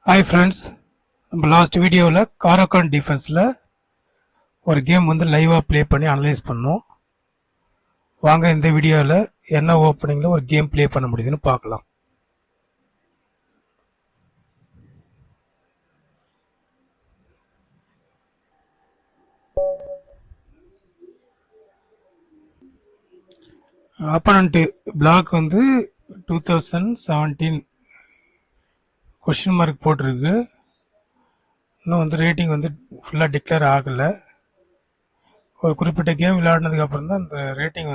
Hi friends, நம்ம last வீடியோவில் காரகான் டிஃபென்ஸில் ஒரு கேம் லைவாக ப்ளே பண்ணி அனலைஸ் பண்ணோம். வாங்க இந்த வீடியோவில் என்ன ஓப்பனிங்கில் ஒரு கேம் ப்ளே பண்ண முடியுதுன்னு பார்க்கலாம். ஆப்பனண்ட்டு பிளாக் 2017 கொஷின் மார்க் போட்டிருக்கு. இன்னும் ரேட்டிங் ஃபுல்லாக டிக்ளேர் ஆகலை. ஒரு குறிப்பிட்ட கேம் விளையாடினதுக்கு அப்புறம் தான் அந்த ரேட்டிங்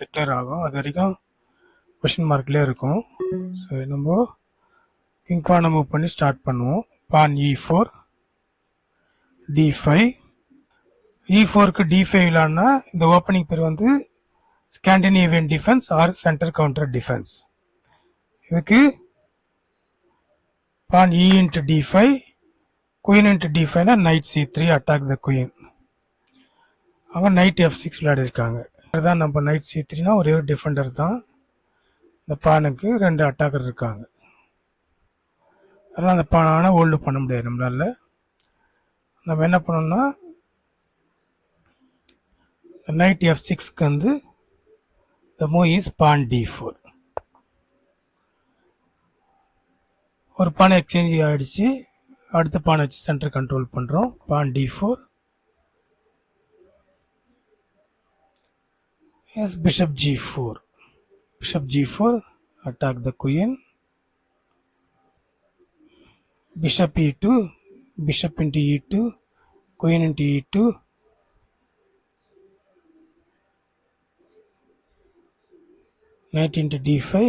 டிக்ளேர் ஆகும். அது வரைக்கும் கொஷின் மார்க்லேயே இருக்கும். சரி, நம்ம கிங் பானை மூவ் பண்ணி ஸ்டார்ட் பண்ணுவோம். பான் E4 D5. E4க்கு D5 விளையாடினா இந்த ஓப்பனிங் பேர் Scandinavian defence or centre counter defence. இதுக்கு pawn E into D5, queen into D5 னா knight C3 attack the queen. அவங்க நைட் F6 விளையாடி இருக்காங்க. அதுதான் நம்ம நைட் C3னா ஒரே ஒரு டிஃபெண்டர் தான். இந்த பானுக்கு 2 அட்டாக்கர் இருக்காங்க. அதனால் அந்த பானை ஹோல்டு பண்ண முடியாது நம்மளால. நம்ம என்ன பண்ணோம்னா night F6க்கு the move is pawn D4. ஒரு பானை எக்ஸ்சேஞ்ச் ஆகிடுச்சு. அடுத்த பானை வச்சு சென்டர் கண்ட்ரோல் பண்ணுறோம். பான் D4. Yes, bishop G4. Bishop G4, attack the queen. Bishop E2, bishop into E2, queen into E2. Knight into D5,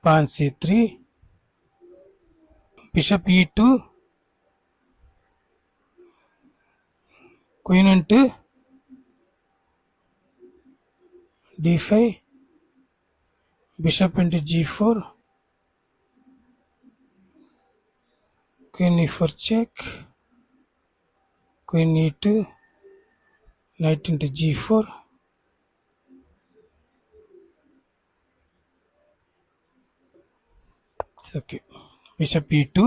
pawn C3, bishop E2, queen into D5, bishop into G4, queen E4 check, queen E2, knight into G4, it's okay. Bishop E2,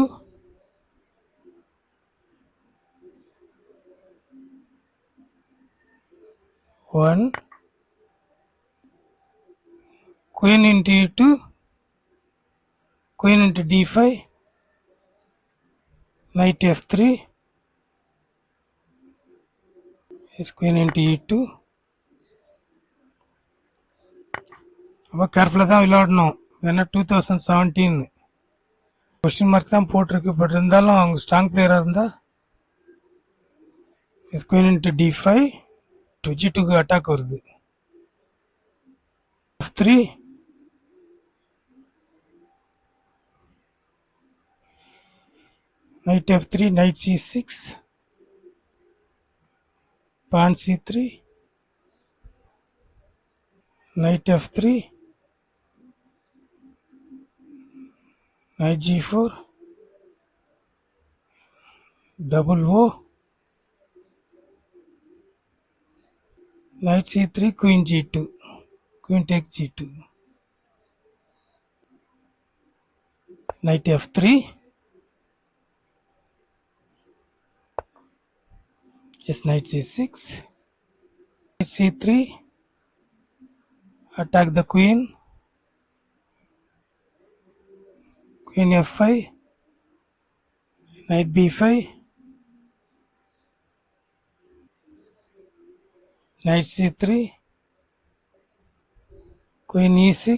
one, queen into E2, queen into D5, knight F3, is queen into E2. ரொம்ப கேர்ஃபுல்லாக தான் விளையாடணும். ஏன்னா 2017 question mark தான் போட்டிருக்கு. But இருந்தாலும் அவங்க strong பிளேயராக இருந்தால் இஸ் குயின் இன்ட்டு D5 G2க்கு அட்டாக் வருது. F3, knight F3, knight C6, pawn C3, knight F3, knight G4, double O, knight C3, queen G2, queen takes G2, knight F3, yes, knight C6, knight C3, attack the queen, queen F5, knight B5, knight C3, queen E6,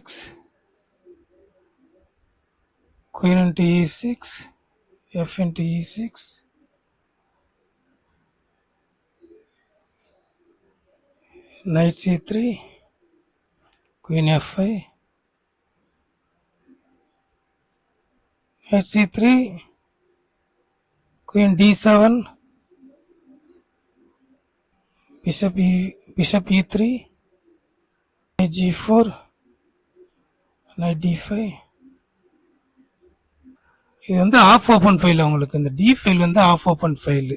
queen into E6, F into E6, knight C3, queen F5, knight C3, queen D7, bishop E3, knight G4, knight D5. இது of open file. அவங்களுக்கு இந்த D file of open file.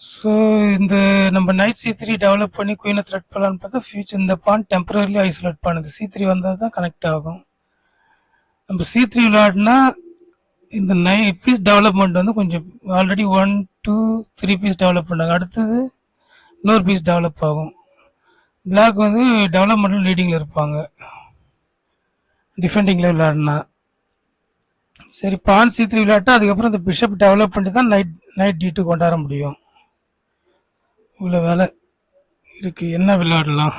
So இந்த நம்ம night C3 develop பண்ணி குயினை thread பண்ணலான்னு பார்த்தா future இந்த பான் temporarily isolate பண்ணுது. C3 வந்தால் தான் கனெக்ட் ஆகும். நம்ம C3 விளையாடினா இந்த 9 பீஸ் டெவலப்மெண்ட் வந்து கொஞ்சம் ஆல்ரெடி 1 2 3 பீஸ் டெவலப் பண்ணாங்க, அடுத்தது இன்னொரு பீஸ் டெவலப் ஆகும். பிளாக் வந்து டெவலப்மெண்ட்டில் லீடிங்கில் இருப்பாங்க டிஃபெண்டிங்கில் விளையாடினா. சரி, பான் C3 விளையாட்டா அதுக்கப்புறம் இந்த பிஷப் டெவலப் பண்ணி தான் நைட் D2 கொண்டாட முடியும். இவ்வளோ வேலை இருக்கு. என்ன விளையாடலாம்?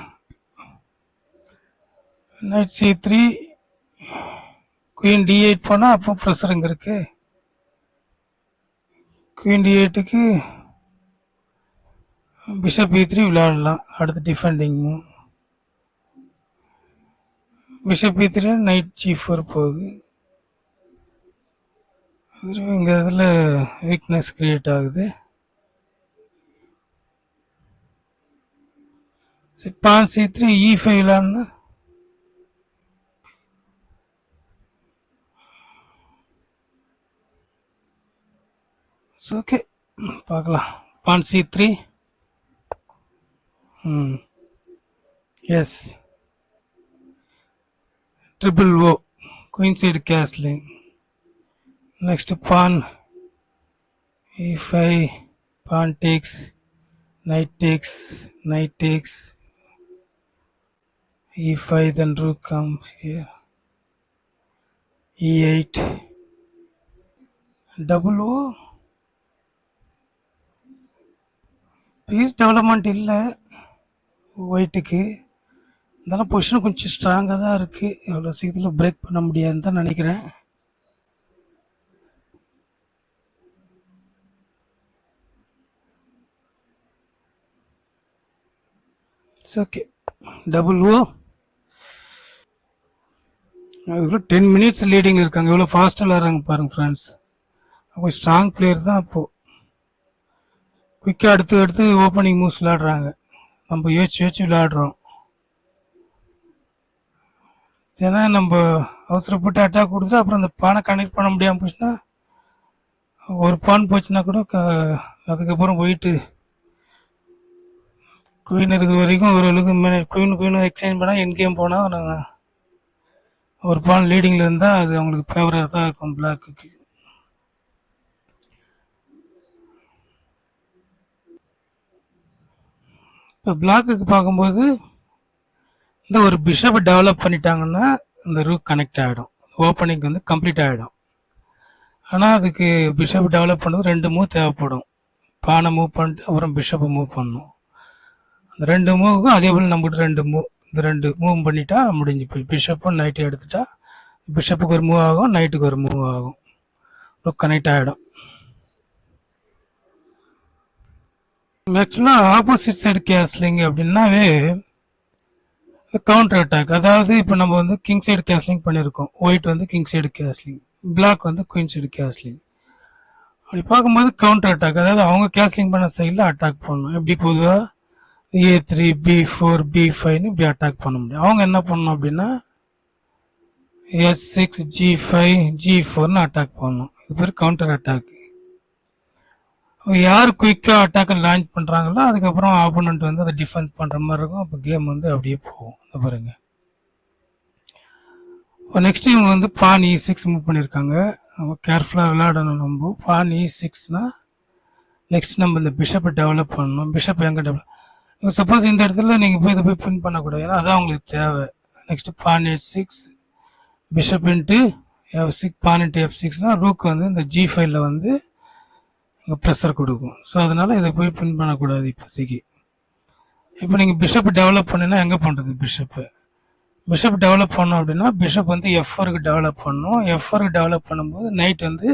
நைட் C3 குயின் D8 போனால் அப்போ ப்ரெஷர் இங்கே இருக்கு. குயின் D8க்கு பிஷப் E3 விளையாடலாம். அடுத்து defending bishop E3 night G4 போகுது. இங்கே இதில் வீக்னஸ் கிரியேட் ஆகுது. பான் C3 E5 விளையாடனா ஓகே, பார்க்கலாம். பான் C3 S triple O queen side castling. Next porn E5, pawn takes, knight takes, E5, then rook comes here, E8, double O. Piece development இல்லை ஒயிட்டுக்கு, இருந்தாலும் position கொஞ்சம் ஸ்ட்ராங்காக தான் இருக்குது. எவ்வளோ சீக்கிரத்தில் பிரேக் பண்ண முடியாதுன்னு தான் நினைக்கிறேன். Okay, double O. இவ்வளோ 10 மினிட்ஸ் லீடிங் இருக்காங்க. எவ்வளோ ஃபாஸ்ட்டாக விளாட்றாங்க பாருங்க ஃப்ரெண்ட்ஸ். அவங்க ஸ்ட்ராங் பிளேயர் தான். அப்போது குயிக்காக அடுத்து ஓப்பனிங் மூவ்ஸ் விளையாடுறாங்க. நம்ம யோசிச்சு விளையாடுறோம். ஏன்னா நம்ம அவசரப்பட்டு அட்டாக் கொடுத்துட்டு அப்புறம் அந்த பானை கனெக்ட் பண்ண முடியாமல் போச்சுன்னா, ஒரு பான் போச்சுன்னா கூட அதுக்கப்புறம் போயிட்டு குயின் இருக்கிற வரைக்கும் ஓரளவுக்கு குயினும் எக்ஸ்சேஞ்ச் பண்ணால் என் கேம் போனால் ஒரு பான் லீடிங்கில் இருந்தால் அது அவங்களுக்கு ஃபேவராக தான் இருக்கும் பிளாக்குக்கு. இப்போ பிளாக்குக்கு பார்க்கும்போது இந்த ஒரு பிஷப்பை டெவலப் பண்ணிட்டாங்கன்னா இந்த ரூக் கனெக்ட் ஆகிடும், ஓப்பனிங் வந்து கம்ப்ளீட் ஆகிடும். ஆனால் அதுக்கு பிஷப் டெவலப் பண்ணது 2 மூவ் தேவைப்படும். பானை மூவ் பண்ணிட்டு அப்புறம் பிஷப்பை மூவ் பண்ணணும். அந்த 2 மூவுக்கும் அதே போல் நம்மகிட்ட 2 மூவ், இந்த 2 மூவ் பண்ணிட்டா முடிஞ்சு போய் பிஷப்பும் நைட்டும் எடுத்துட்டா பிஷப்புக்கு ஒரு மூவ் ஆகும், நைட்டுக்கு ஒரு மூவ் ஆகும், ரூக் கனெக்ட் ஆகிடும். ஆக்சுவலாக ஆப்போசிட் சைடு கேஸ்லிங் அப்படின்னாவே கவுண்டர் அட்டாக். அதாவது இப்போ நம்ம வந்து கிங் சைடு கேஸ்லிங் பண்ணியிருக்கோம், ஒயிட் வந்து கிங் சைடு கேஸ்லிங், பிளாக் வந்து குயின் சைடு கேஸ்லிங். அப்படி பார்க்கும்போது கவுண்டர் அட்டாக், அதாவது அவங்க கேஸ்லிங் பண்ண சைடில் அட்டாக் பண்ணணும். எப்படி பொதுவாக A3 B4 B5ன்னு இப்படி அட்டாக் பண்ண முடியும். அவங்க என்ன பண்ணணும் அப்படின்னா S6 G5 G4ன்னு அட்டாக் பண்ணணும். இது பேர் கவுண்டர் அட்டாக். யார் குயிக்காக அட்டாக்கை லான்ச் பண்ணுறாங்களோ அதுக்கப்புறம் ஆப்போனண்ட் வந்து அதை டிஃபென்ஸ் பண்ணுற மாதிரி இருக்கும். அப்போ கேம் வந்து அப்படியே போகும். பாருங்க, நெக்ஸ்ட் இவங்க வந்து பான் E6 மூவ் பண்ணியிருக்காங்க. நம்ம கேர்ஃபுல்லாக விளையாடணும். நம்ம பான் E6னா நெக்ஸ்ட் நம்ம இந்த பிஷப்பை டெவலப் பண்ணணும். பிஷப் எங்கே டெவலப், சப்போஸ் இந்த இடத்துல நீங்கள் போய் இதை போய் பின் பண்ணக்கூடாது, ஏன்னா அதான் உங்களுக்கு தேவை. நெக்ஸ்ட் பான் H6, பிஷப் இன்ட்டு F6, பான் இன்ட்டு F6னா ரூக் வந்து இந்த G5ல வந்து இங்கே ப்ரெஷர் கொடுக்கும். ஸோ அதனால் இதை போய் பின் பண்ணக்கூடாது இப்போதைக்கு. இப்போ நீங்கள் பிஷப் டெவலப் பண்ணினா எங்கே பண்ணுறது? பிஷப் டெவலப் பண்ணோம் அப்படின்னா பிஷப் வந்து F4க்கு டெவலப் பண்ணணும். F4க்கு டெவலப் பண்ணும்போது நைட் வந்து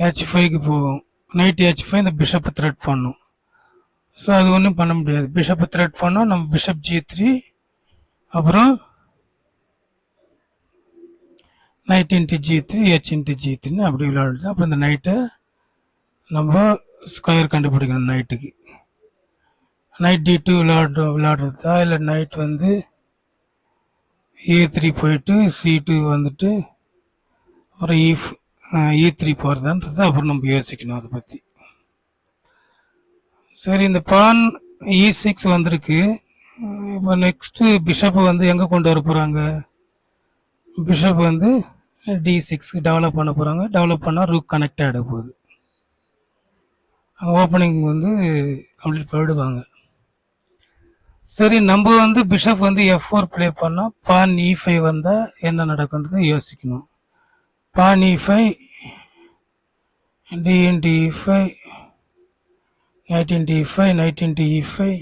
H5க்கு போகும். நைட் H5 இந்த பிஷப்பை த்ரெட் பண்ணும். ஸோ அது ஒன்றும் பண்ண முடியாது. பிஷப்பை த்ரெட் பண்ணோம், நம்ம பிஷப் G3, அப்புறம் knight into G3 H into G3ன்னு அப்படி விளையாடுது. அப்புறம் இந்த நைட்டை நம்ம ஸ்கொயர் கண்டுபிடிக்கணும். நைட்டுக்கு நைட் D2 விளையாடுறதா, இல்லை நைட் வந்து A3 போயிட்டு C2 வந்துட்டு அப்புறம் E3 போகிறதான்றது அப்புறம் நம்ம யோசிக்கணும் அதை பற்றி. சரி, இந்த பான் E6 வந்திருக்கு. இப்போ நெக்ஸ்ட்டு பிஷப்பை வந்து எங்கே கொண்டு வர போகிறாங்க? பிஷப் வந்து D6 டெவலப் பண்ண போகிறாங்க. டெவலப் பண்ணால் ரூக் கனெக்ட் ஆகிட போகுது. ஓப்பனிங் வந்து கம்ப்ளீட் பண்ணிடுவாங்க. சரி, நம்ம வந்து பிஷப் வந்து F4 ப்ளே பண்ணால் பான் E5 வந்தால் என்ன நடக்குன்றது யோசிக்கணும். பான் E5, D into E5, knight into E5, knight into E5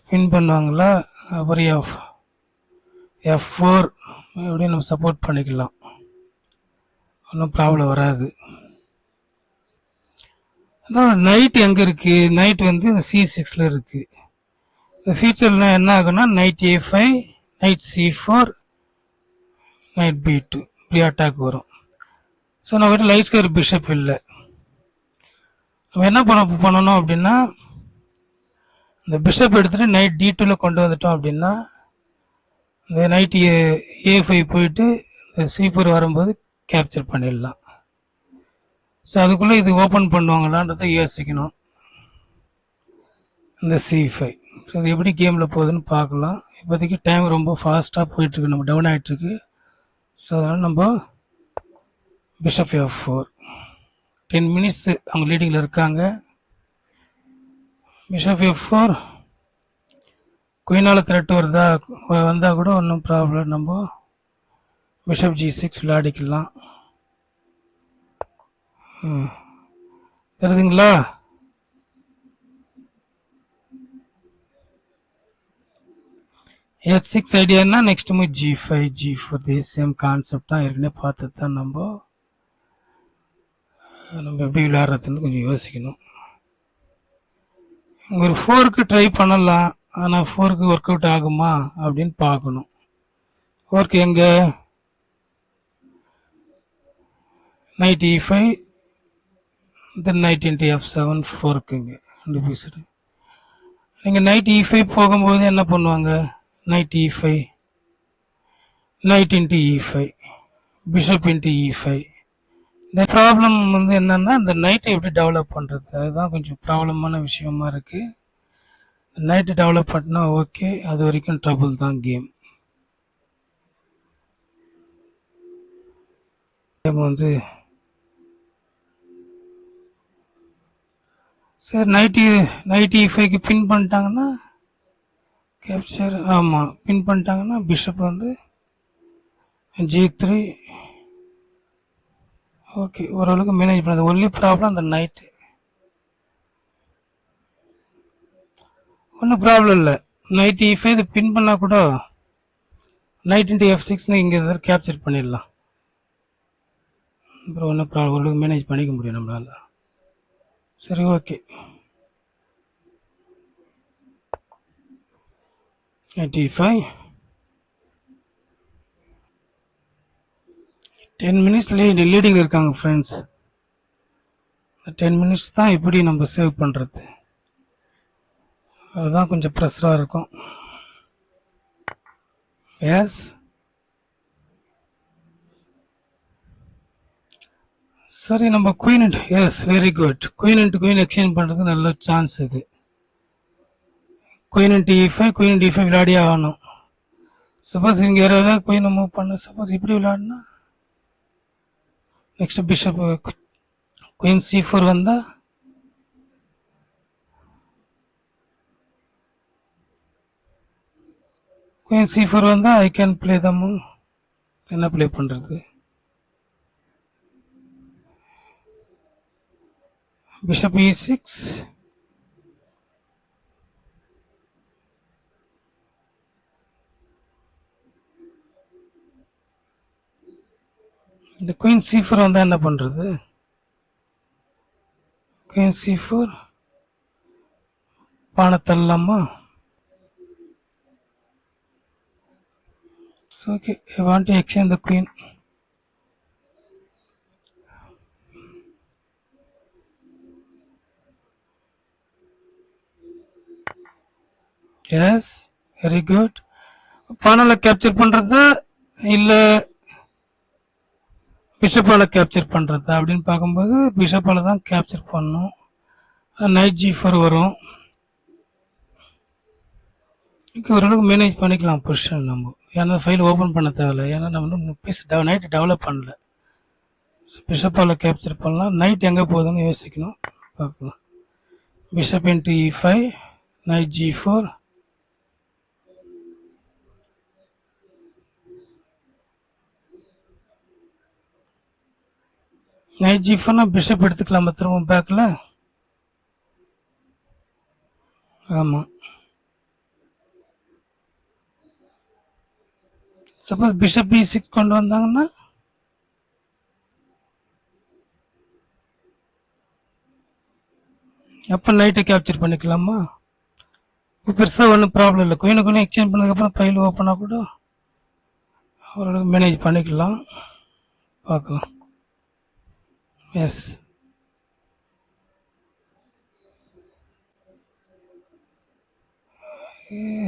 பின் பண்ணுவாங்களா? அப்புறம் F4 எப்படி நம்ம சப்போர்ட் பண்ணிக்கலாம், ஒன்றும் ப்ராப்ளம் வராது. அதான் நைட் எங்கே இருக்குது? நைட் வந்து இந்த C6ல் இருக்குது. இந்த ஃபியூச்சரில் என்ன ஆகுன்னா night A5, night C4, night B2 இப்படி அட்டாக் வரும். ஸோ நம்ம லைட் ஸ்கொயர் பிஷப் இல்லை. நம்ம என்ன பண்ணணும் அப்படின்னா, இந்த பிஷப் எடுத்துகிட்டு நைட் D2ல கொண்டு வந்துட்டோம் அப்படின்னா இந்த நைட் A5 போயிட்டு இந்த C4 வரும்போது கேப்சர் பண்ணிடலாம். ஸோ அதுக்குள்ளே இது ஓப்பன் பண்ணுவாங்களான்றதை யோசிக்கணும். இந்த C5 ஸோ இது எப்படி கேமில் போகுதுன்னு பார்க்கலாம். இப்போதைக்கு டைம் ரொம்ப ஃபாஸ்ட்டாக போயிட்டுருக்கு, நம்ம டவுன் ஆகிட்டுருக்கு. ஸோ அதனால் நம்ம பிஷப் F4 10 மினிட்ஸ் அவங்க லீடிங்கில் இருக்காங்க. பிஷப் F4 குயினால் த்ரெட் வருதா வந்தால் கூட ஒன்றும் ப்ராப்ளம், நம்ம பிஷப் G6 விளையாடிக்கலாம். தெரியுதுங்களா? H6 ஐடியானா next move G5, G4 இதே சேம் கான்செப்ட் தான், ஏற்கனவே பார்த்துட்டு தான். நம்ம எப்படி விளையாடுறதுன்னு கொஞ்சம் யோசிக்கணும். ஒரு 4க்கு ட்ரை பண்ணலாம், ஆனால் 4க்கு ஒர்க் அவுட் ஆகுமா அப்படின்னு பார்க்கணும். 4க்கு எங்கே? நைட் E5, தென் நைட் இன்ட்டு F7 4க்குங்க. நீங்கள் நைட் E5 போகும்போது என்ன பண்ணுவாங்க? Night E5, night into E5, bishop into E5. இந்த ப்ராப்ளம் வந்து என்னன்னா, இந்த நைட்டை எப்படி டெவலப் பண்ணுறது, அதுதான் கொஞ்சம் ப்ராப்ளமான விஷயமா இருக்குது. நைட்டு டெவலப் பண்ணா ஓகே, அது வரைக்கும் ட்ரபுள் தான் கேம். வந்து சரி, நைட் E5க்கு பின் பண்ணிட்டாங்கன்னா கேப்சர். ஆமாம், பின் பண்ணிட்டாங்கன்னா பிஷப் வந்து G3. ஓகே, ஓரளவுக்கு மேனேஜ் பண்ணது. ஒன்லி ப்ராப்ளம் அந்த நைட்டு. ஒன்றும் ப்ராப்ளம் இல்லை. நைட் E5 இது பின் பண்ணால் கூட நைட் இன்ட்டு F6ன்னு இங்கே எதாவது கேப்சர் பண்ணிடலாம். அப்புறம் ஒன்றும் ப்ராப்ளம், ஓரளவுக்கு மேனேஜ் பண்ணிக்க முடியும் நம்மளால். சரி, okay. Night E5 10 minutes leading இருக்காங்க ஃப்ரெண்ட்ஸ். 10 மினிட்ஸ் தான் எப்படி நம்ம சேவ் பண்ணுறது, அதுதான் கொஞ்சம் ப்ரெஷராக இருக்கும். எஸ், சரி, நம்ம queen int, S very good, queen into queen exchange பண்ணுறது நல்ல சான்ஸ் இது. Queen into E5, queen into E5 விளையாடியே ஆகணும். சப்போஸ் இங்கே யாராவது குயினை மூவ் பண்ண, சப்போஸ் இப்படி விளையாடினா நெக்ஸ்ட் பிஷப் குயின் C4 வந்தால் குயின் C4 வந்தால் I can play the move. என்ன பிளே பண்ணுறது? பிஷப் E6, இந்த குயின் C4 வந்தால் என்ன பண்ணுறது? குயின் C4 பானை தள்ளலாமா? Okay, I want to exchange the queen. Yes, very good. பானால கேப்சர் பண்ணுறதா இல்லை பிஷப்பால் கேப்சர் பண்ணுறதா அப்படின்னு பார்க்கும்போது பிஷப்பால் தான் கேப்சர் பண்ணணும். நைட் G4 வரும். ஓரளவுக்கு மேனேஜ் பண்ணிக்கலாம் பொசிஷன் நம்ம. ஏன்னா ஃபைல் ஓப்பன் பண்ண தேவையில்ல. ஏன்னா நம்ம இன்னும் பீஸ் நைட்டு டெவலப் பண்ணல. பிஷப்பால் கேப்சர் பண்ணலாம். நைட் எங்கே போகுதுன்னு யோசிக்கணும். பார்க்கலாம். Bishop into E5, knight G4. Knight G4னா பிஷப் எடுத்துக்கலாமா திரும்ப பேக்கில்? ஆமாம். சப்போஸ் பிஷப் B6 கொண்டு வந்தாங்கன்னா அப்போ நைட்டை கேப்சர் பண்ணிக்கலாமா? இப்போ பெருசாக ஒன்றும் ப்ராப்ளம் இல்லை. குயினை எக்ஸ்சேஞ்ச் பண்ணதுக்கப்புறம் ஃபைல் ஓப்பனாக கூட ஓரளவுக்கு மேனேஜ் பண்ணிக்கலாம். பார்க்கலாம். எஸ்,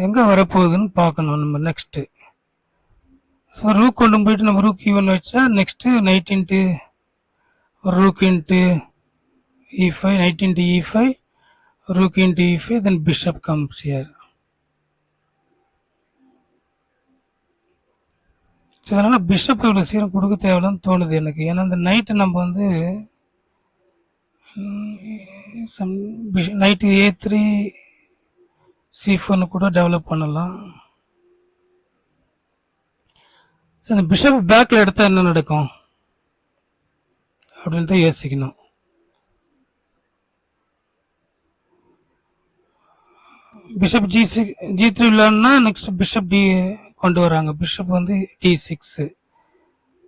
எங்கே வரப்போகுதுன்னு பார்க்கணும் நம்ம நெக்ஸ்ட்டு. ஸோ ரூக் கொண்டு போயிட்டு நம்ம ரூக் E1 வச்சா next night into rook into E5, knight into E5, rook into E5, then bishop comes here. So அதனால் பிஷப் இவ்வளோ சீரம் கொடுக்க தேவையில்லன்னு தோணுது எனக்கு. ஏன்னா இந்த நைட்டு நம்ம வந்து நைட்டு A3 C4 கூட டெவலப் பண்ணலாம். ஸோ இந்த பிஷப் பேக்கில் எடுத்தால் என்ன நடக்கும் அப்படின்னு தான் யோசிக்கணும். பிஷப் G3 விளையாடுனா நெக்ஸ்ட் பிஷப் டி கொண்டு வராங்க. பிஷப் வந்து D6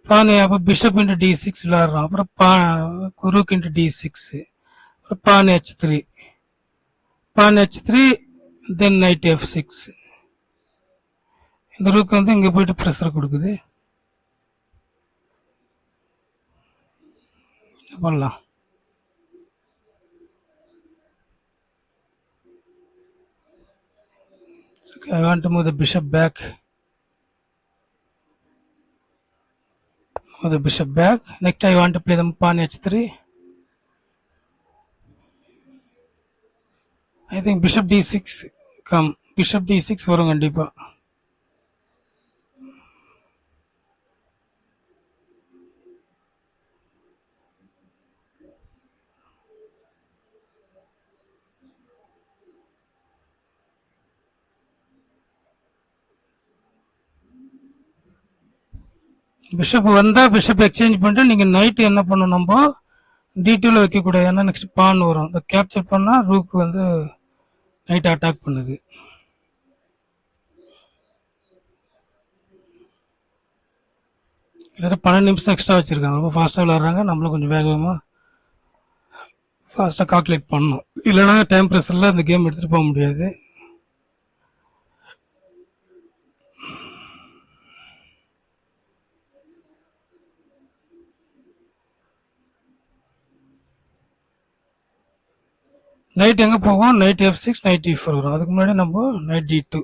பானை. அப்போ பிஷப் இன்ட்டு D6 விளையாடுறோம். அப்புறம் ரூக் இன்ட்டு D6, அப்புறம் பான் H3, பான் H3, தென் நைட் F6. இந்த ரூக் வந்து இங்கே போயிட்டு ப்ரெஷர் கொடுக்குது. பண்ணலாம். I want to move the bishop back. Move the bishop back. Next I want to play the pawn H3. I think bishop D6 come. Bishop D6 வரும் கண்டிப்பா. Bishop வந்தா bishop exchange பண்ணிட்டு நீங்க நைட் என்ன பண்ணணும், நம்ம D2ல வைக்க கூடாது. ஏன்னா நெக்ஸ்ட் பான் வரும். இந்த கேப்சர் பண்ணா ரூக் வந்து நைட் அட்டாக் பண்ணுது. கிட்டத்தட்ட 12 நிமிஷம் எக்ஸ்ட்ரா வச்சிருக்காங்க. ரொம்ப ஃபாஸ்ட்டாக விளாட்றாங்க. நம்மளும் கொஞ்சம் வேகமாக ஃபாஸ்ட்டாக கால்குலேட் பண்ணணும். இல்லைனா டைம் ப்ரெஷரில் இந்த கேம் எடுத்துகிட்டு போக முடியாது. நைட் எங்கே போவோம்? நைட் F6, நைட் E4 வரும். அதுக்கு முன்னாடி நம்ம நைட் D2.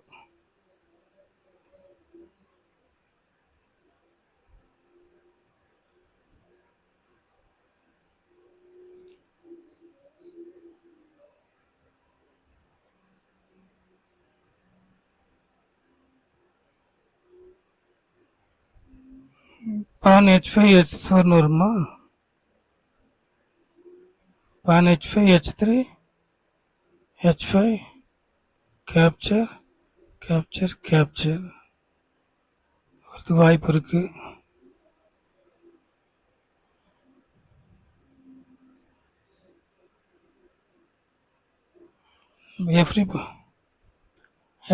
பான் H5, H4 வருமா? பான் H5, H3, H5, capture capture capture வரதுக்கு வாய்ப்பு இருக்கு.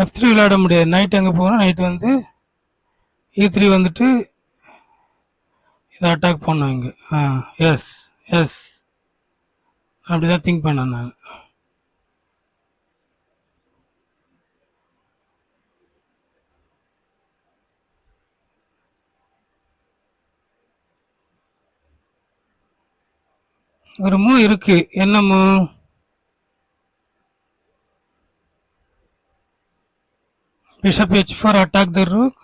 F3 விளையாட முடியாது. நைட் எங்கே போகணும்? நைட் வந்து E3 வந்துட்டு இதை அட்டாக் பண்ணுவாங்க. எஸ் எஸ், அப்படிதான் திங்க் பண்ணேன் நான். ஒரு மூவ் இருக்கு. என்ன move? Bishop H4 attack the rook.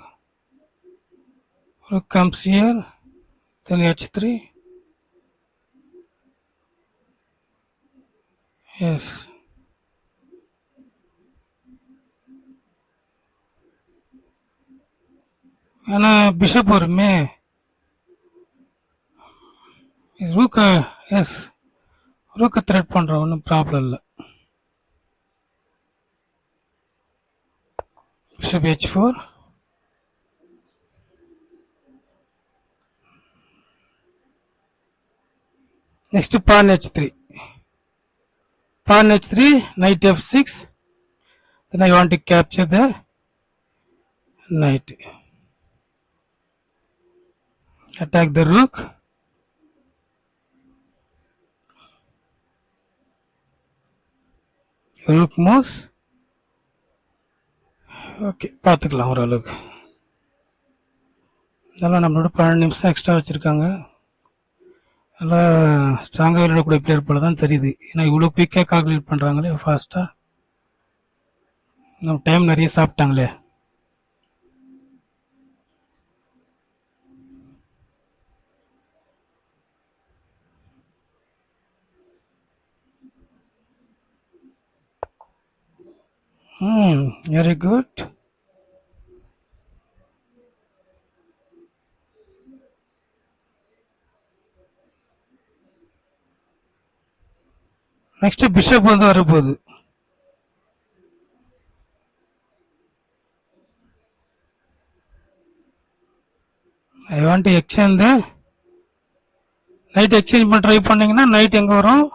Rook comes here. Then H3. Yes. ஏன்னா பிஷப் வருமே. ரூக்க எஸ் ரூக்க த்ரெட் பண்ணுறோம், ஒன்றும் ப்ராப்ளம் இல்லை. Bishop h4. Next porn h3. Pawn h3, knight f6. Then I want to capture the knight. Attack the rook. Rook moves. Okay, பார்த்துக்கலாம் ஓரளவுக்கு. இதெல்லாம் நம்மளோட 12 நிமிஷம் எக்ஸ்ட்ரா வச்சுருக்காங்க. நல்லா ஸ்ட்ராங்காக விளையாடக்கூடிய பிளேயர் போல தான் தெரியுது. ஏன்னா இவ்வளோ குயிக்காக கால்குலேட் பண்ணுறாங்களே, ஃபாஸ்ட்டாக. நம்ம டைம் நிறைய சாப்பிட்டாங்களே. Very good. நெக்ஸ்ட் பிஷப் வந்து வரப்போகுது. I want to exchange the knight. Exchange பண்ண ட்ரை பண்ணீங்கன்னா நைட் எங்கே வரும்?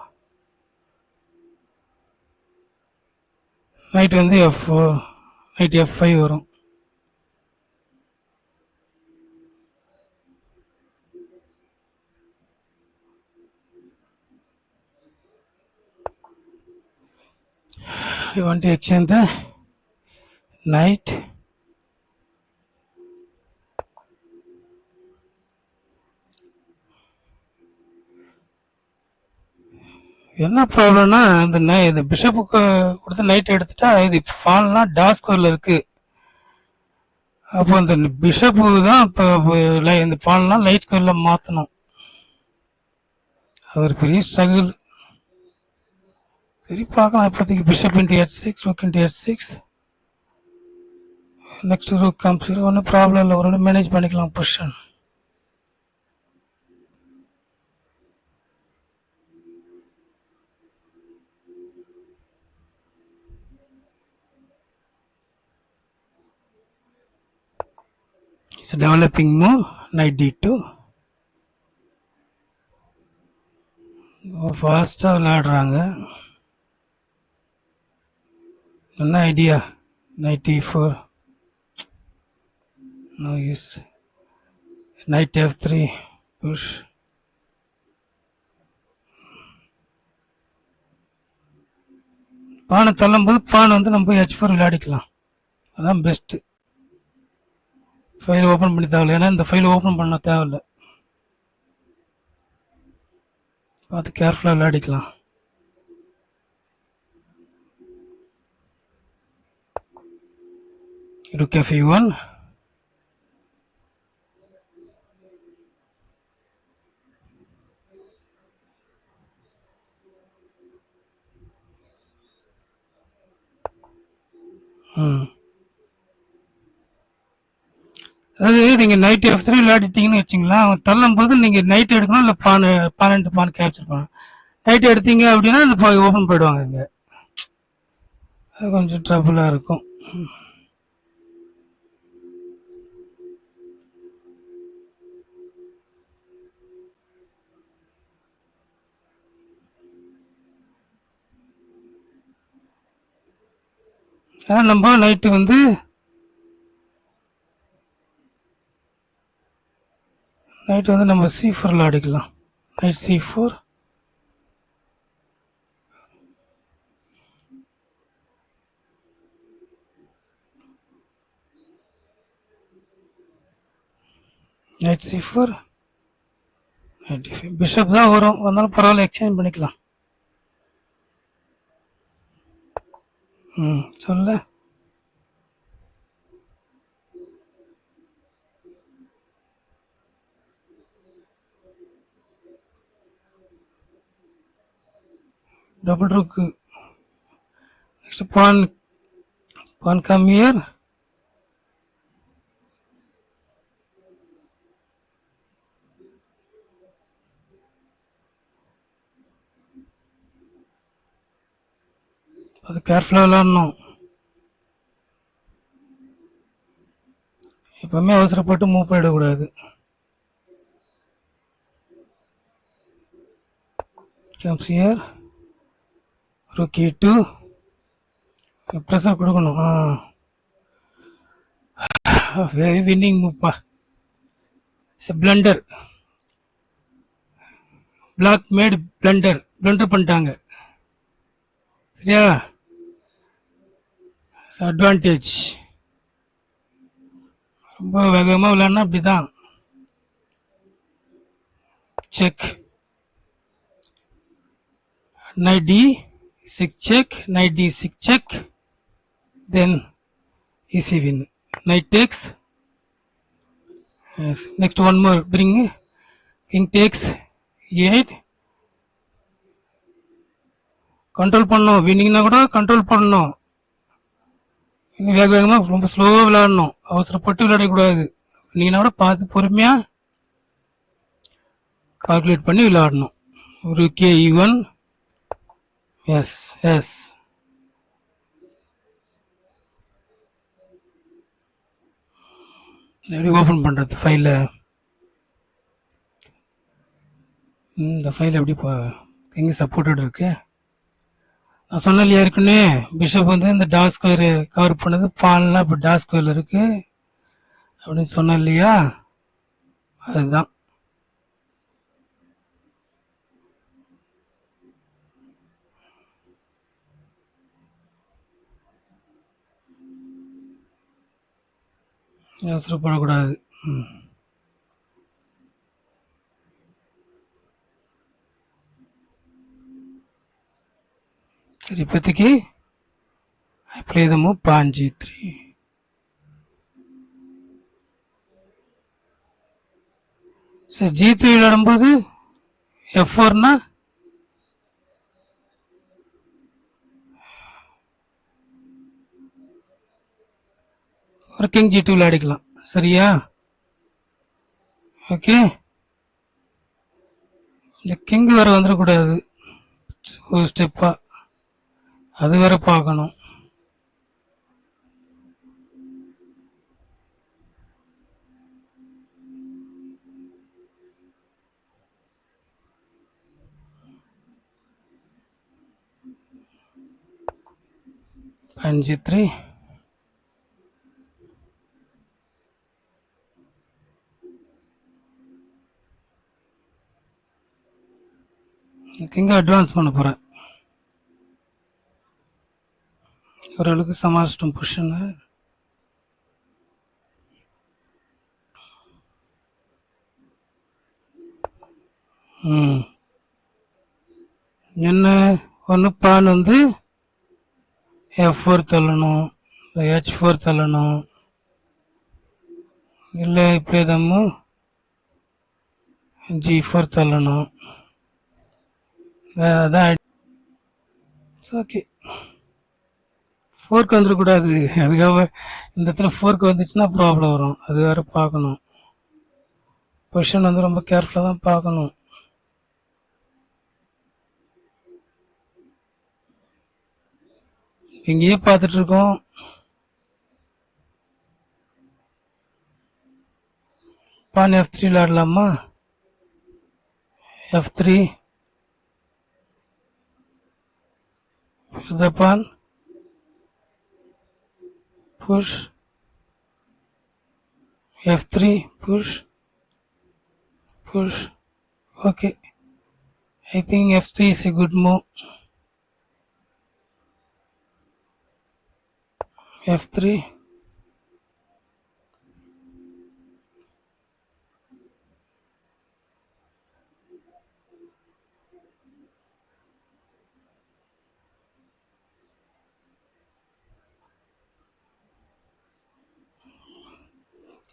நைட் வந்து f4, நைட் f5 வரும். I want to exchange the knight. என்ன ப்ராப்ளம்னா இந்த பிஷப்புக்கு கொடுத்து நைட் எடுத்துட்டா இது பால்லாம் டாஸ்கோர்ல இருக்கு. அப்போ அந்த பிஷப்பு தான் இப்போ இந்த பால்லாம் லைட் ஸ்கோர்ல மாற்றணும். அவர் பெரிய ஸ்ட்ரகிள். சரி, பார்க்கலாம். இப்போதைக்கு bishop into h6, rook into h6. Next rook comes. ஒன்றும் ப்ராப்ளம் இல்லை, ஒரு மேனேஜ் பண்ணிக்கலாம் position. It's a developing move. Knight d2. ஃபாஸ்ட்டாக விளையாடுறாங்க. என்ன idea? Knight e4. No use. Knight f3. Push. பானை தள்ளும்போது பானை வந்து நம்ம h4 விளையாடிக்கலாம். அதான் பெஸ்ட்டு. ஃபைல் ஓப்பன் பண்ணி தேவையில்லை, ஏன்னா இந்த ஃபைல் ஓப்பன் பண்ண தேவையில்லை. பார்த்து கேர்ஃபுல்லாக விளையாடிக்கலாம். Rook f1. அதாவது நீங்கள் நைட் f3 விளையாடிட்டீங்கன்னு வச்சிங்களா, அவன் தள்ளும் போது நீங்கள் நைட் எடுக்கணும், இல்லை பான் கேப்சர் பண்ணணும். நைட் எடுத்தீங்க அப்படின்னா இந்த ஓப்பன் போயிடுவாங்க. இங்கே அது கொஞ்சம் ட்ரபுளாக இருக்கும். அதான் நம்ம நைட்டு வந்து நம்ம c4 விளையாடிக்கலாம். Night c4. Night c4. Bishop தான் வரும், வந்தாலும் பரவாயில்ல, எக்ஸ்சேஞ்ச் பண்ணிக்கலாம். சொல்ல double rook. Next pawn come here. அது கேர்ஃபுல்லாக விளாடணும். எப்பவுமே அவசரப்பட்டு மூவ் பண்ணிடக்கூடாது. Comes here. Rookie 2. ப்ரெஷர் கொடுக்கணும். வெரி வின்னிங் மூப்பா. It's blunder. Black mate blunder பண்ணிட்டாங்க. சரியா? அட்வான்டேஜ். ரொம்ப வேகமாக விளையாடினா அப்படிதான். Check. Knight d6 check, knight d6 check, then easy win. Knight takes. Yes. Next one more. Bring king takes e8. Control பண்ணணும். வின்னிங்னா கூட கண்ட்ரோல் பண்ணணும். வேக வேகமாக ரொம்ப ஸ்லோவாக விளையாடணும். அவசரப்பட்டு விளையாடக்கூடாது. வின்னிங்னா கூட பார்த்து பொறுமையாக கால்குலேட் பண்ணி விளையாடணும். Rook e1. Yes yes. எப்படி ஓப்பன் பண்ணுறது ஃபைலை? இந்த ஃபைல் எப்படி எங்கே சப்போர்ட்டட் இருக்கு? நான் சொன்னேன் இல்லையா இருக்குன்னு, பிஷப் வந்து இந்த டாஸ் ஸ்கொயர் கவர் பண்ணது, பால்லாம் இப்போ டாஸ் ஸ்கொயரில் இருக்கு அப்படின்னு சொன்னேன் இல்லையா? அதுதான். அவசரப்படக்கூடாது. சரி, இப்போதைக்கு I play the move pawn g3. சரி, g3 விளையாடும்போது f4னா ஒரு கிங் g2 விளையாடிக்கலாம். சரியா? ஓகே. இந்த கிங் வேற வந்துடக்கூடாது. ஒரு ஸ்டெப்பா அது வேற பார்க்கணும். pawn g3. கிங்க அட்வான்ஸ் பண்ண போறேன். ஓரளவுக்கு சமாளிச்சிட்டோம் பொசிஷனை. என்ன ஒன்று பான் வந்து f4 தள்ளணும், h4 தள்ளணும், இல்லை இப்படி தம்மு g4 தள்ளணும். அதான் ஓகே. ஃபோர்க்கு வந்துடக்கூடாது. அதுக்காக இந்த இடத்துல ஃபோர்க்கு வந்துச்சுன்னா ப்ராப்ளம் வரும். அது வேற பார்க்கணும். பொசிஷன் வந்து ரொம்ப கேர்ஃபுல்லாக தான் பார்க்கணும். இங்கேயே பார்த்துட்டு இருக்கோம். பான் f3 விளையாடலாமா? f3 push the pawn, push f3, push. Okay, I think f3 is a good move. f3.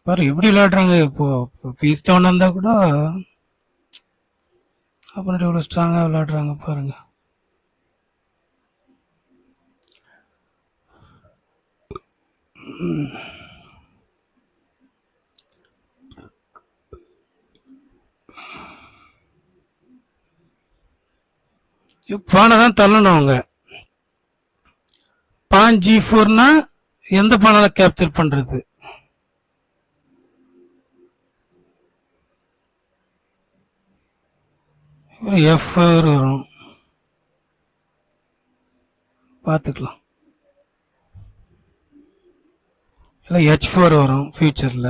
பாரு எப்படி விளையாடுறாங்க. இப்போ பீஸ் டவுன் இருந்தா கூட அப்புறம் இவ்வளவு ஸ்ட்ராங்கா விளையாடுறாங்க பாருங்க. பானை தான் தள்ளணும் அவங்க. பான் G4னா எந்த பானால கேப்சர் பண்றது? F4 வரும், பார்த்துக்கலாம். இல்லை H4 வரும் ஃபியூச்சரில்.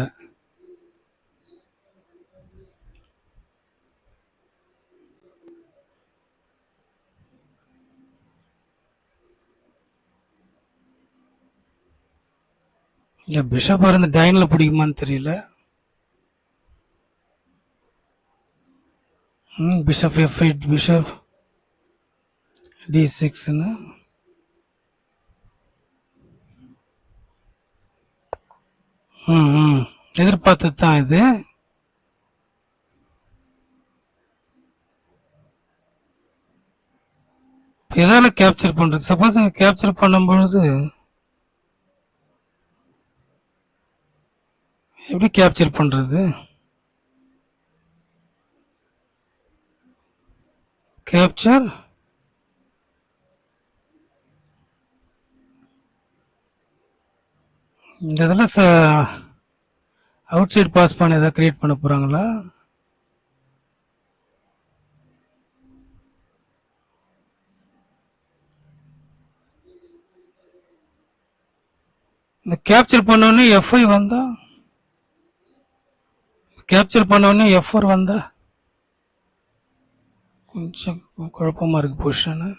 இல்லை பிஷப் இந்த டைனில் பிடிக்குமான்னு தெரியல. பிஷப் F8, பிஷப் D6ன்னு எதிர்பார்த்தது தான் இது. எதால கேப்சர் பண்றது? சப்போஸ் கேப்சர் பண்ணும்பொழுது எப்படி கேப்சர் பண்றது? கேப்சர் இந்த இதில் அவுட் சைட் பாஸ் பண்ண ஏதாவது கிரியேட் பண்ண போறாங்களா? இந்த கேப்சர் பண்ணோடனே F5 வந்தா, கேப்சர் பண்ணோடனே F4 வந்தா கொஞ்சம் குழப்பமா இருக்கு பொசிஷனு.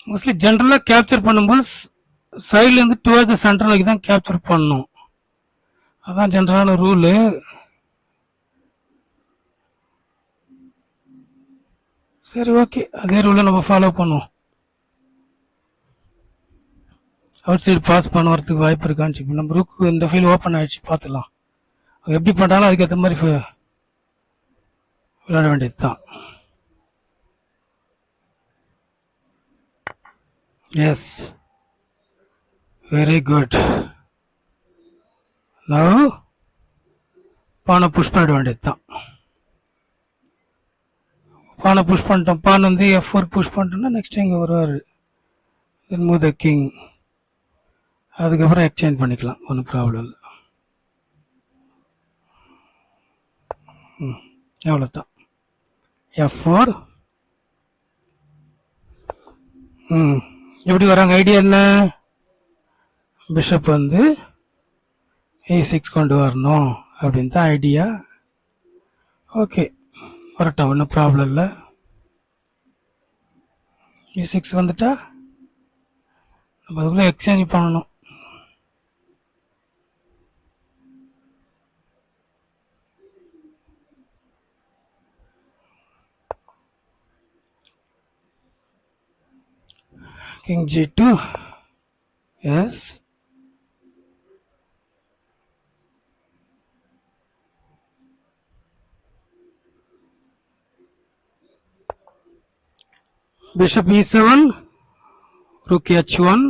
மோஸ்ட்லி ஜென்ரலா கேப்சர் பண்ணும்போது சைட்ல இருந்து டுவர்ட்ஸ் த சென்டர் நோக்கி தான் கேப்சர் பண்ணணும். அதான் ஜென்ரலான ரூலு. சரி, ஓகே, அதே ரூலை நம்ம ஃபாலோ பண்ணுவோம். அவுட் சைடு பாஸ் பண்ண வரதுக்கு வாய்ப்பு இருக்கான்னு சொல்லி நம்ம ரூக்கு இந்த ஃபைல் ஓப்பன் ஆயிடுச்சு, பார்த்துலாம். அது எப்படி பண்ணாலும் அதுக்கேற்ற மாதிரி விளையாட வேண்டியது தான். Yes, very good. நவ் பானை புஷ் பண்ணிட வேண்டியது தான். பானை புஷ் பண்ணிட்டோம். பான் வந்து F4 புஷ் பண்ணிட்டோம்னா நெக்ஸ்ட் இங்கே வருவார். Then move the king. அதுக்கப்புறம் எக்ஸ்சேஞ்ச் பண்ணிக்கலாம், ஒன்றும் ப்ராப்ளம் இல்லை. எவ்வளோதான். F4. எப்படி வராங்க? ஐடியா என்ன? பிஷப் வந்து A6 கொண்டு வரணும் அப்படின்னு தான் ஐடியா. ஓகே, வரட்டும், ஒன்றும் ப்ராப்ளம் இல்லை. E6 வந்துட்டா நம்ம அதுக்குள்ளே எக்ஸ்சேஞ்ச் பண்ணணும். King G2. Yes. Bishop E7. Rook H1.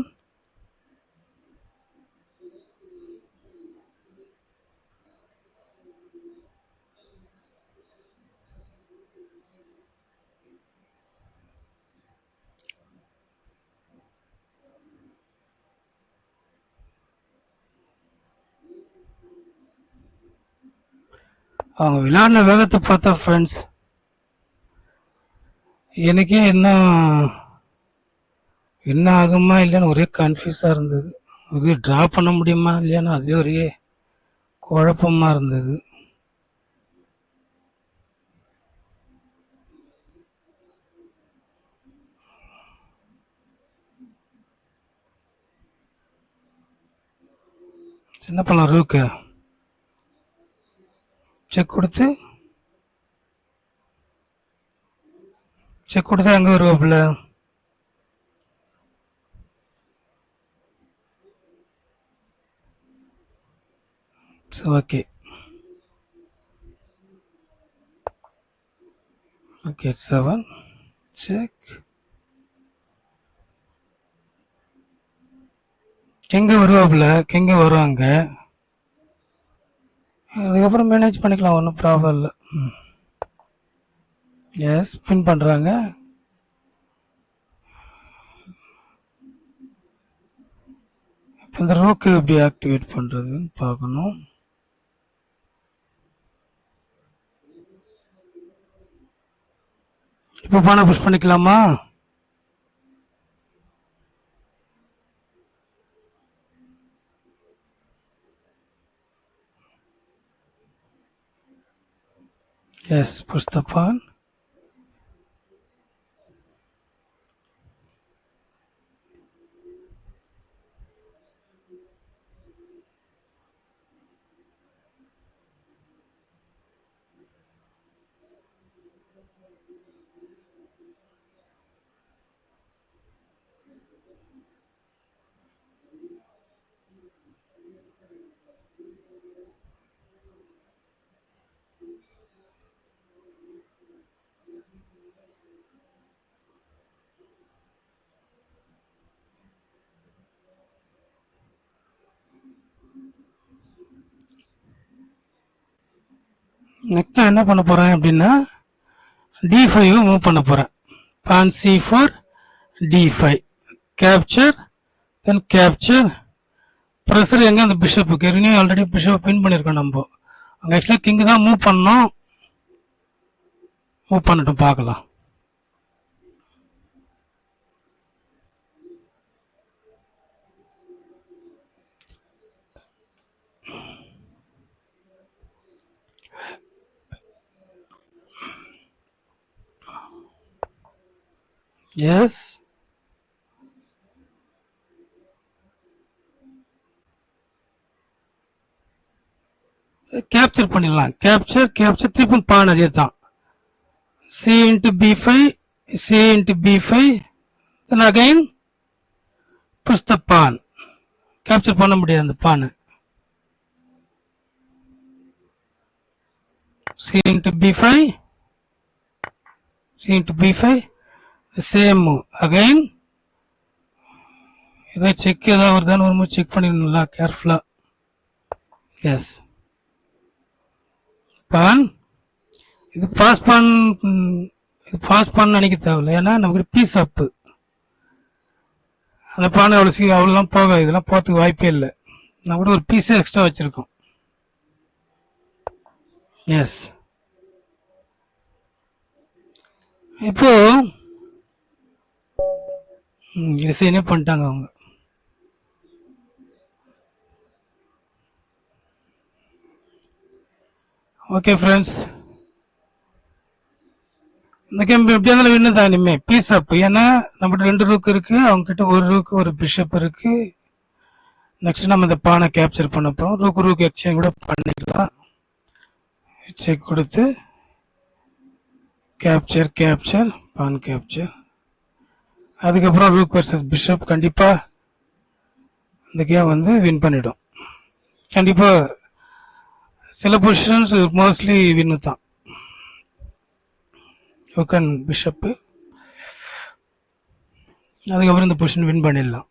அவங்க விளையாடின வேகத்தை பார்த்தா ஃப்ரெண்ட்ஸ் எனக்கே என்ன ஆகுமா இல்லைன்னு ஒரே கன்ஃபியூஸாக இருந்தது. இது ட்ரா பண்ண முடியுமா இல்லையான்னு அதுவே ஒரே குழப்பமாக இருந்தது. என்ன பண்ணலாம்? ரூக்கு செக் கொடுத்து எங்கே வருவாப்புல? Okay, okay, 7 check. கிங்க வருவாப்புல, கிங்க வருவாங்க. அதுக்கப்புறம் மேனேஜ் பண்ணிக்கலாம், ஒன்றும் ப்ராப்ளம் இல்லை. எஸ், பின் பண்ணுறாங்க. இப்போ இந்த ரோக்கு எப்படி ஆக்டிவேட் பண்ணுறதுன்னு பார்க்கணும். இப்போ பானை புஷ் பண்ணிக்கலாமா? Yes, push the pawn. Next நான் என்ன பண்ண போறேன் அப்படின்னா d5 மூவ் பண்ண போறேன். பான் c4 d5 கேப்சர், தென் கேப்சர். ப்ரெஷர் எங்க அந்த பிஷப்புக்கு ஏற்கனவே ஆல்ரெடி பிஷப் பின் பண்ணிருக்கோம் நம்ம. அங்க ஆக்சுவலா கிங் தான் மூவ் பண்ணோம். மூவ் பண்ணட்டும், பார்க்கலாம். எஸ், கேப்சர் பண்ணிடலாம். கேப்சர் கேப்சர் திருப்பி பான் அதே தான். c into b5, c into b5, then again push the pawn. Capture பண்ண முடியாது அந்த பானை. c into b5, c into b5, the same move again. இதை செக் ஏதாவது வருதான்னு ஒரு செக் பண்ணிடணும்ல, கேர்ஃபுல்லா. எஸ், பான் இது பாஸ் பண்ண நினைக்க தேவையில்ல, ஏன்னா நமக்கு பீஸ் அப்பு. அந்த பானை அவ்வளோலாம் போகாது, இதெல்லாம் போகிறதுக்கு வாய்ப்பே இல்லை. நான் கூட ஒரு பீஸே எக்ஸ்ட்ரா வச்சிருக்கோம். எஸ், இப்போ டிசைனே பண்ணிட்டாங்க அவங்க. ஓகே ஃப்ரெண்ட்ஸ், இந்த கேம் எப்படியா இருந்தாலும் வின்னு தான் இனிமே. பீஸ் அப், ஏன்னா நம்மகிட்ட 2 ரூக் இருக்கு, அவங்க கிட்ட 1 ரூக் 1 பிஷப் இருக்கு. நெக்ஸ்ட் நம்ம இந்த பானை கேப்சர் பண்ண போறோம். ரூக் எக்ஸ்சேஞ்ச் கூட பண்ணிக்கலாம். செக் கொடுத்து கேப்சர் கேப்சர் பான் கேப்சர். அதுக்கப்புறம் ரூக் வர்சஸ் பிஷப். கண்டிப்பா இந்த கேம் வந்து வின் பண்ணிடும். கண்டிப்பா சில பொசிஷன்ஸ் மோஸ்ட்லி வின்னு தான். Rook and bishop. அதுக்கப்புறம் இந்த பொசிஷன் வின் பண்ணிடலாம்.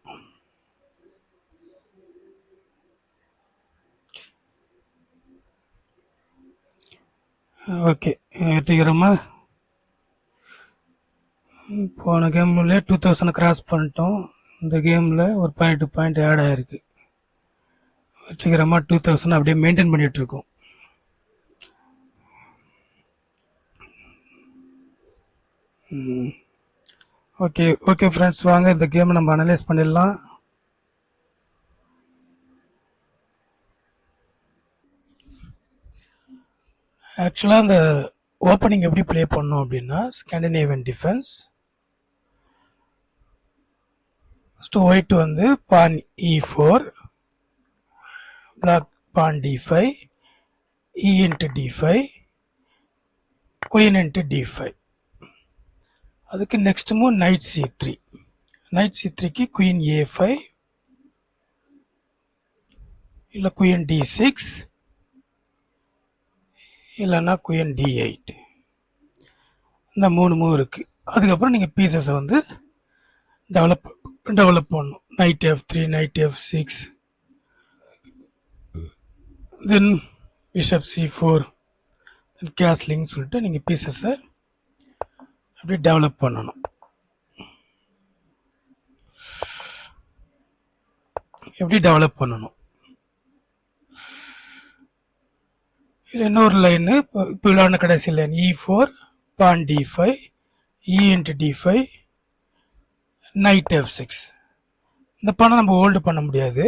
ஓகே, வெற்றிகரமா போன கேம்ல 2000 கிராஸ் பண்ணிட்டோம். இந்த கேம்ல ஒரு பாயிண்ட் ஆட் ஆயிருக்கு. வெற்றிகரமா 2000 அப்படியே மெயின்டைன் பண்ணிட்டு இருக்கோம். ஓகே ஓகே ஃப்ரெண்ட்ஸ், வாங்க இந்த கேம் நம்ம அனலைஸ் பண்ணிடலாம். ஆக்சுவலா இந்த ஓப்பனிங் எப்படி பிளே பண்ணோம் அப்படின்னா, ஸ்காண்டினேவியன் டிஃபென்ஸ். ஃபர்ஸ்ட் ஒயிட் வந்து pawn e4, black pawn d5, e into d5, queen into d5. அதுக்கு next move knight c3. Knight c3க்கு queen a5 இல்ல queen d6 இல்லைன்னா queen d8. இந்த 3 மூவ் இருக்கு. அதுக்கப்புறம் நீங்க பீசஸை வந்து டெவலப் டெவலப் பண்ணணும். நைட் F3, நைட் F6, தென் பிஷப் C4, கேஸ்லிங் சொல்லிட்டு நீங்கள் பீசஸை அப்படி டெவலப் பண்ணணும். எப்படி டெவலப் பண்ணணும்? இது இன்னொரு லைனு இப்போ விளையாடின கடைசி லைன் E4, பான் D5, E into D5, knight F6. இந்த பானை நம்ம ஹோல்டு பண்ண முடியாது,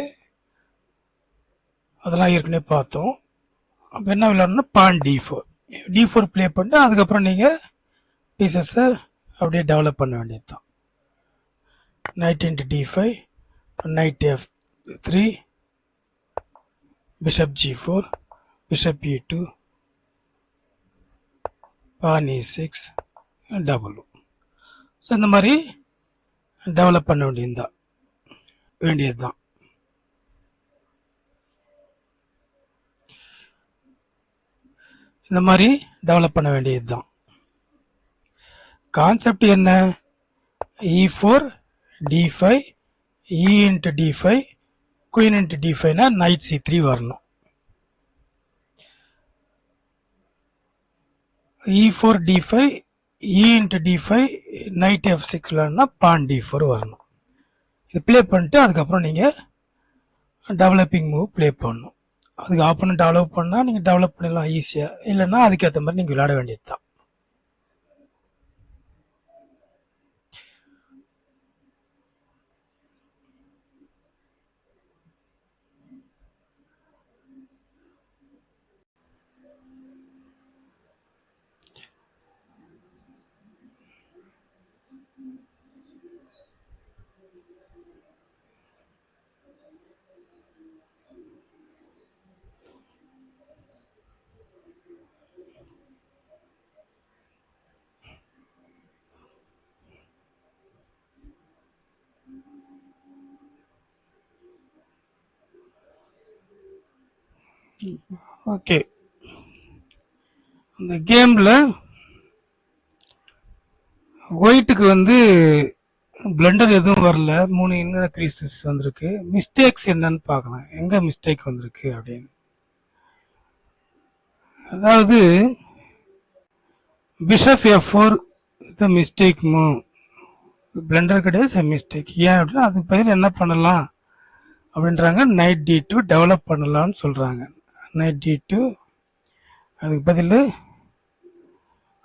அதெல்லாம் ஏற்கனவே பார்த்தோம். அப்போ என்ன விளையாடணும்னா பான் D4 ப்ளே பண்ணிட்டு அதுக்கப்புறம் நீங்கள் பீசஸை அப்படியே டெவலப் பண்ண வேண்டியது தான். Night into D5, night F3, bishop G4, bishop E2, பான் E6, டபுள். ஸோ இந்த மாதிரி டெவலப் பண்ண வேண்டியது தான். இந்த மாதிரி டெவலப் பண்ண வேண்டியது தான். கான்செப்ட் என்ன? E4, D5, E into D5, queen into D5னா நைட் C3 வரணும். E4, D5, E into D5, knight F6 விளையாடுனா பான் D4 வரணும். இது ப்ளே பண்ணிட்டு அதுக்கப்புறம் நீங்கள் டெவலப்பிங் மூவ் ப்ளே பண்ணணும். அதுக்கு ஆப்போனன்ட் டெவலப் பண்ணால் நீங்கள் டெவலப் பண்ணிடலாம் ஈஸியாக, இல்லைன்னா அதுக்கேற்ற மாதிரி நீங்கள் விளையாட வேண்டியது தான். ஓகே, இந்த கேமில் ஒயிட்டுக்கு வந்து பிளண்டர் எதுவும் வரல, 3 இன்னர் கிரீசஸ் வந்திருக்கு. மிஸ்டேக்ஸ் என்னன்னு பார்க்கலாம், எங்கே மிஸ்டேக் வந்திருக்கு அப்படின்னு. அதாவது bishop F4 is the mistake move, blunder கிடையாது, மிஸ்டேக். ஏன் அப்படின்னா அதுக்கு பதில் என்ன பண்ணலாம் அப்படின்றாங்க, நைட் D2 டெவலப் பண்ணலாம்னு சொல்கிறாங்க. நைட் D2, அதுக்கு பதில்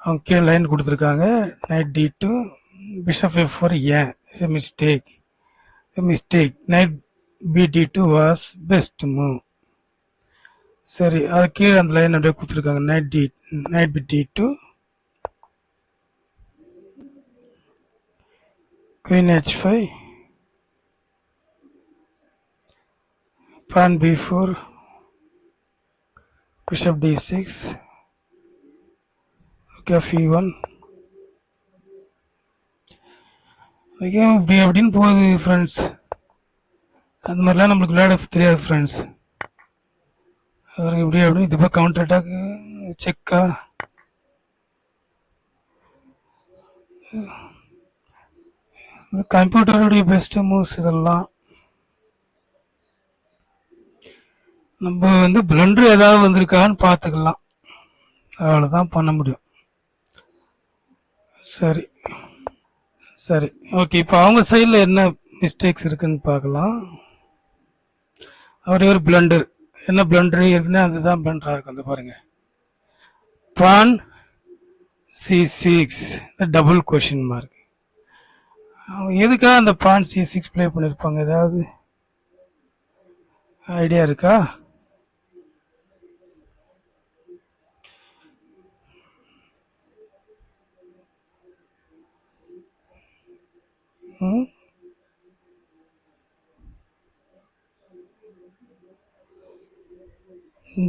அவங்க கீழே லைன் கொடுத்துருக்காங்க, நைட் D2, பிஷப் F4 ஏன் it's a mistake, night BD2 was best move. சரி, அது கீழே அந்த லைன் அப்படியே கொடுத்துருக்காங்க, நைட் BD2, குயின் H5, பான் B4, bishop D6, F1. Game இப்படி அப்படின்னு போகுது ஃப்ரெண்ட்ஸ். அந்த மாதிரிலாம் நம்மளுக்கு விளையாட தெரியாது ஃப்ரெண்ட்ஸ். அவருக்கு இப்படி அப்படின்னு இது கவுண்டர் அட்டாக்கு, செக்கா, கம்ப்யூட்டருடைய பெஸ்ட் மூவ்ஸ் இதெல்லாம். நம்ம வந்து பிளண்டர் ஏதாவது வந்திருக்கான்னு பார்த்துக்கலாம், அவ்வளோதான் பண்ண முடியும். சரி சரி, ஓகே. இப்போ அவங்க சைடில் என்ன மிஸ்டேக்ஸ் இருக்குன்னு பார்க்கலாம். அவரே ஒரு பிளண்டர், என்ன பிளண்டர் இருக்குன்னா அதுதான் பிளண்டராக இருக்கும். அந்த பாருங்க, பான் C6, டபுள் கொஷின் மார்க். எதுக்காக அந்த பான் C6 ப்ளே பண்ணியிருப்பாங்க, ஏதாவது ஐடியா இருக்கா?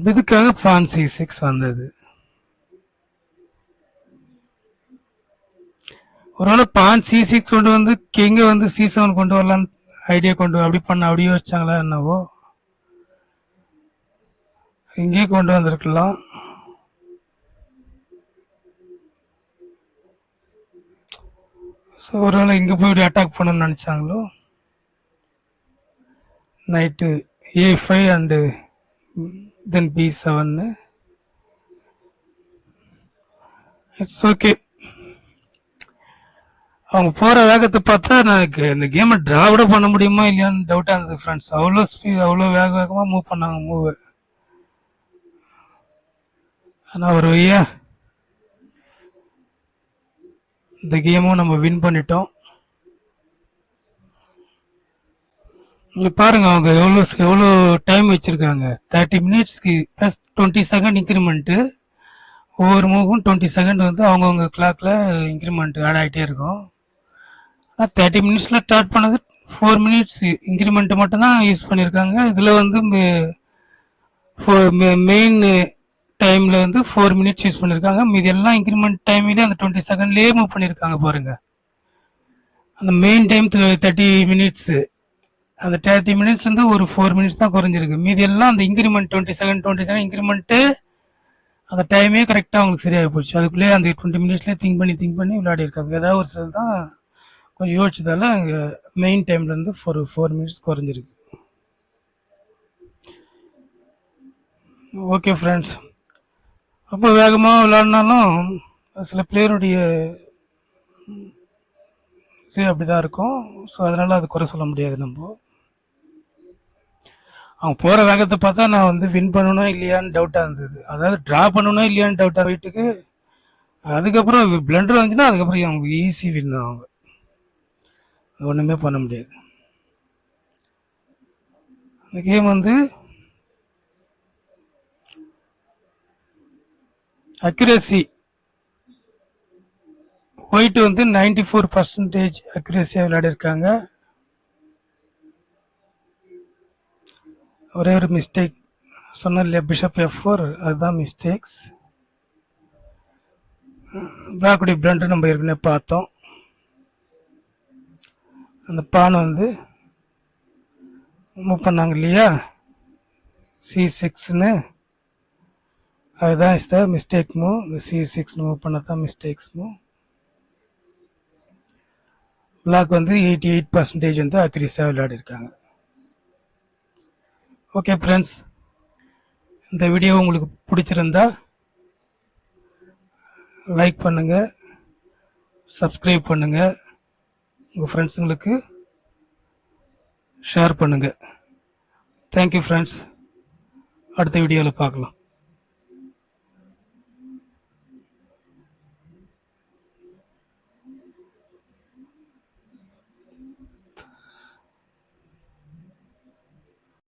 இதுக்காக பான் C6 வந்தது. ஒருவேளை பான் C6 கொண்டு வந்து கிங்க வந்து C7 கொண்டு வரலான்னு ஐடியா கொண்டு அப்படி பண்ண அப்படி யோசிச்சாங்களா என்னவோ, இங்கே கொண்டு வந்திருக்கலாம். ஸோ ஒருவேளை இங்கே போய் அட்டாக் பண்ணணும்னு நினச்சாங்களோ. Knight A5 and then B7. It's okay. அவங்க போற வேகத்தை பார்த்தா எனக்கு இந்த கேமை டிரா கூட பண்ண முடியுமா இல்லையான்னு டவுட்டா இருந்தது ஃப்ரெண்ட்ஸ். அவ்வளோ ஸ்பீட், அவ்வளோ வேகமா மூவ் பண்ணாங்க மூவ். ஆனா ஒரு வழியா இந்த கேமும் நம்ம வின் பண்ணிட்டோம். இங்க பாருங்க அவங்க எவ்வளோ டைம் வச்சிருக்காங்க. 30 மினிட்ஸ்க்கு ப்ளஸ் 20 செகண்ட் இன்க்ரிமெண்ட்டு. ஒவ்வொரு மூவும் 20 செகண்ட் வந்து அவங்கவுங்க கிளாக்ல இன்க்ரிமெண்ட் ஆட் ஆகிட்டே இருக்கும். ஆனால் 30 மினிட்ஸில் ஸ்டார்ட் பண்ணது 4 மினிட்ஸ் இன்க்ரிமெண்ட் மட்டும்தான் யூஸ் பண்ணியிருக்காங்க. இதில் வந்து மெயின் டைமில் வந்து 4 மினிட்ஸ் யூஸ் பண்ணியிருக்காங்க. மீதி எல்லாம் இன்க்ரிமெண்ட் டைம்லேயே அந்த 20 செகண்ட்லேயே மூவ் பண்ணியிருக்காங்க பாருங்க. அந்த மெயின் டைம் 30 மினிட்ஸு, அந்த 30 மினிட்ஸ் வந்து ஒரு 4 மினிட்ஸ் தான் குறைஞ்சிருக்கு. மீதி எல்லாம் அந்த இன்க்ரிமெண்ட் 20 செகண்ட் இன்க்ரிமெண்ட்டு அந்த டைமே கரெக்டாக அவங்களுக்கு சரியாகி போச்சு. அதுக்குள்ளேயே அந்த 20 மினிட்ஸ்லேயே திங்க் பண்ணி விளையாடி இருக்காங்க. ஏதாவது ஒரு சில தான் கொஞ்சம் யோசிச்சதால அங்கே மெயின் டைம்லேருந்து ஒரு 4 மினிட்ஸ் குறைஞ்சிருக்கு. ஓகே ஃப்ரெண்ட்ஸ், ரொம்ப வேகமாக விளையாடினாலும் சில பிளேயருடைய அப்படி தான் இருக்கும். ஸோ அதனால் அது குறை சொல்ல முடியாது. நம்ம அவங்க போகிற வேகத்தை பார்த்தா நான் வந்து வின் பண்ணணும் இல்லையான்னு டவுட்டாக இருந்தது. அதாவது ட்ரா பண்ணணும் இல்லையான்னு டவுட்டாக வீட்டுக்கு. அதுக்கப்புறம் பிளண்டர் வந்துச்சுன்னா அதுக்கப்புறம் அவங்க ஈஸி வின் ஆகும். ஒன்றுமே பண்ண முடியாது. அந்த கேம் வந்து அக்யூரேசி ஒயிட் வந்து 94% அக்யூரேசியாக விளையாடி இருக்காங்க. ஒரே ஒரு மிஸ்டேக் சொன்ன இல்லையா, பிஷப் F4, அதுதான் மிஸ்டேக்ஸ். பிளாக்குடைய பிளண்டர் நம்ம ஏற்கனவே பார்த்தோம். அந்த பானை வந்து மூவ் பண்ணாங்க இல்லையா C6ன்னு, அதுதான் இஸ் த மிஸ்டேக் மூவ். இந்த C6 மூவ் பண்ணதான் மிஸ்டேக்ஸ் மூவ். பிளாக் வந்து 88% வந்து அக்யூரேசியாக விளையாடி இருக்காங்க. ஓகே ஃப்ரெண்ட்ஸ், இந்த வீடியோ உங்களுக்கு பிடிச்சிருந்தா லைக் பண்ணுங்கள், சப்ஸ்கிரைப் பண்ணுங்கள், உங்கள் ஃப்ரெண்ட்ஸுங்களுக்கு ஷேர் பண்ணுங்கள். தேங்க்யூ ஃப்ரெண்ட்ஸ், அடுத்த வீடியோவில் பார்க்கலாம்.